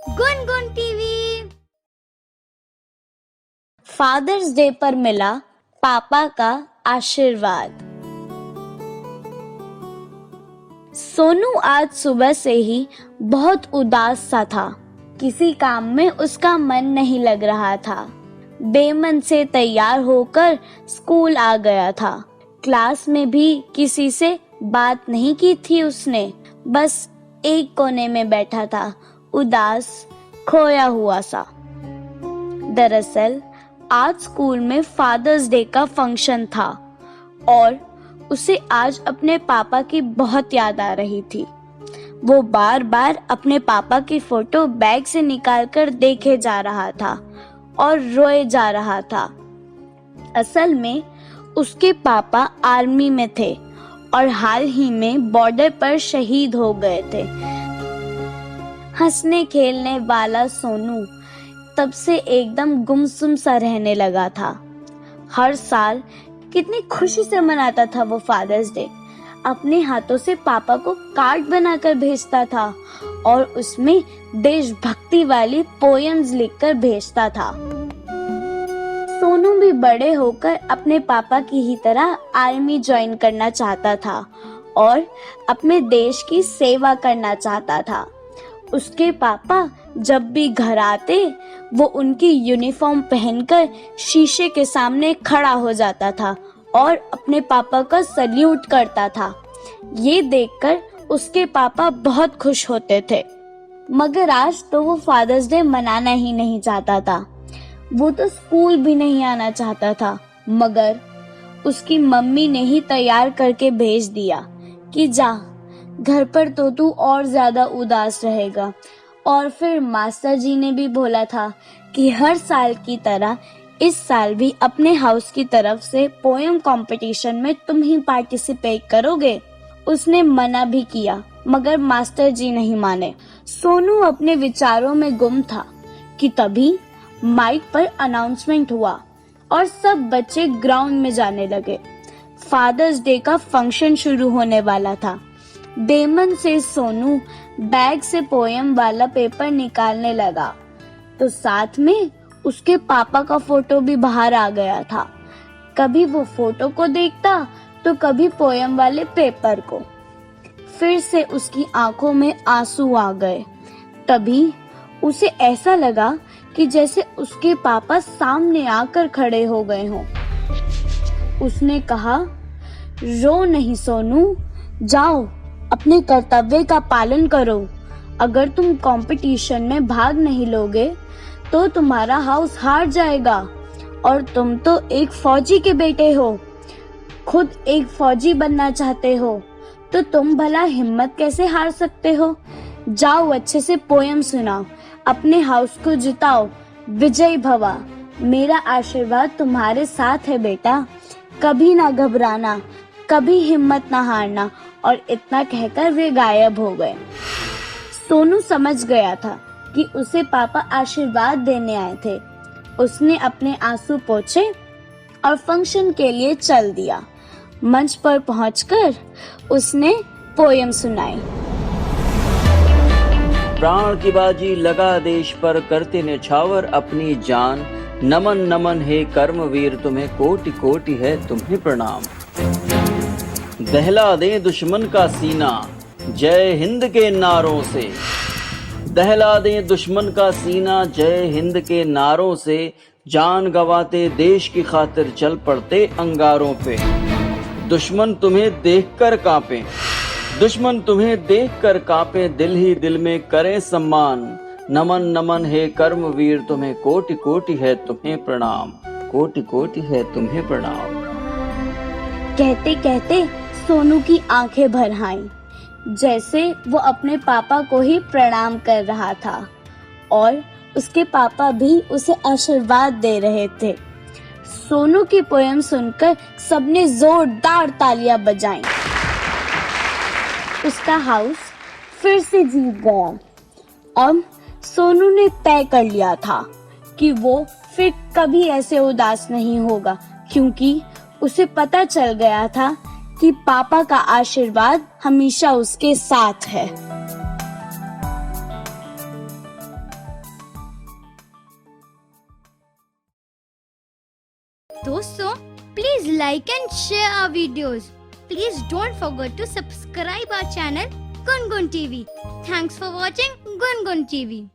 Gungun TV. Fathers day पर मिला पापा का आशीर्वाद। सोनू आज सुबह से ही बहुत उदास सा था। किसी काम में उसका मन नहीं लग रहा था। बेमन से तैयार होकर स्कूल आ गया था। क्लास में भी किसी से बात नहीं की थी उसने। बस एक कोने में बैठा था, उदास, खोया हुआ सा। दरअसल आज स्कूल में फादर्स डे का फंक्शन था और उसे आज अपने पापा की बहुत याद आ रही थी। वो बार बार अपने पापा की फोटो बैग से निकालकर देखे जा रहा था और रोए जा रहा था। असल में उसके पापा आर्मी में थे और हाल ही में बॉर्डर पर शहीद हो गए थे। हंसने खेलने वाला सोनू तब से एकदम गुमसुम सा रहने लगा था। हर साल कितनी खुशी से मनाता था वो फादर्स डे। अपने हाथों से पापा को कार्ड बनाकर भेजता था और उसमें देशभक्ति वाली पोएम्स लिखकर भेजता था। सोनू भी बड़े होकर अपने पापा की ही तरह आर्मी ज्वाइन करना चाहता था और अपने देश की सेवा करना चाहता था। उसके पापा जब भी घर आते वो उनकी यूनिफॉर्म पहनकर शीशे के सामने खड़ा हो जाता था और अपने पापा का सल्यूट करता था। ये देखकर उसके पापा बहुत खुश होते थे। मगर आज तो वो फादर्स डे मनाना ही नहीं चाहता था। वो तो स्कूल भी नहीं आना चाहता था, मगर उसकी मम्मी ने ही तैयार करके भेज दिया कि जा, घर पर तो तू और ज्यादा उदास रहेगा। और फिर मास्टर जी ने भी बोला था कि हर साल की तरह इस साल भी अपने हाउस की तरफ से पोएम कंपटीशन में तुम ही पार्टिसिपेट करोगे। उसने मना भी किया, मगर मास्टर जी नहीं माने। सोनू अपने विचारों में गुम था कि तभी माइक पर अनाउंसमेंट हुआ और सब बच्चे ग्राउंड में जाने लगे। फादर्स डे का फंक्शन शुरू होने वाला था। बेमन से सोनू बैग से पोएम वाला पेपर निकालने लगा तो साथ में उसके पापा का फोटो भी बाहर आ गया था। कभी वो फोटो को देखता तो कभी पोएम वाले पेपर को। फिर से उसकी आंखों में आंसू आ गए। तभी उसे ऐसा लगा कि जैसे उसके पापा सामने आकर खड़े हो गए हों। उसने कहा, रो नहीं सोनू, जाओ अपने कर्तव्य का पालन करो। अगर तुम कंपटीशन में भाग नहीं लोगे तो तुम्हारा हाउस हार जाएगा और तुम तो एक फौजी के बेटे हो। खुद एक फौजी बनना चाहते हो तो तुम भला हिम्मत कैसे हार सकते हो। जाओ अच्छे से पोएम सुनाओ, अपने हाउस को जिताओ, विजयी भवा। मेरा आशीर्वाद तुम्हारे साथ है बेटा। कभी ना घबराना, कभी हिम्मत ना हारना। और इतना कहकर वे गायब हो गए। सोनू समझ गया था कि उसे पापा आशीर्वाद देने आए थे। उसने अपने आंसू पोंछे और फंक्शन के लिए चल दिया। मंच पर पहुंचकर उसने पोएम सुनाई। प्राण की बाजी लगा देश पर, करते न्यौछावर अपनी जान। नमन नमन हे कर्मवीर, तुम्हें कोटि कोटि है तुम्हें प्रणाम। दहला दे दुश्मन का सीना जय हिंद के नारों से। दहला दे दुश्मन का सीना जय हिंद के नारों से। जान गवाते देश की खातिर चल पड़ते अंगारों पे। दुश्मन तुम्हें देखकर कांपे, दुश्मन तुम्हें देखकर कांपे, दिल ही दिल में करें सम्मान। नमन नमन हे कर्मवीर, तुम्हें कोटि कोटि है तुम्हें प्रणाम। कोटि कोटि है तुम्हें प्रणाम। कहते कहते सोनू की आंखें भर आईं, जैसे वो अपने पापा को ही प्रणाम कर रहा था और उसके पापा भी उसे आशीर्वाद दे रहे थे। सोनू की पोएम सुनकर सबने जोरदार तालियां बजाईं। उसका हाउस फिर से जीत गया। अब सोनू ने तय कर लिया था कि वो फिर कभी ऐसे उदास नहीं होगा, क्योंकि उसे पता चल गया था कि पापा का आशीर्वाद हमेशा उसके साथ है। दोस्तों, please like and share our videos. Please don't forget to subscribe our channel Gungun TV. Thanks for watching Gungun TV.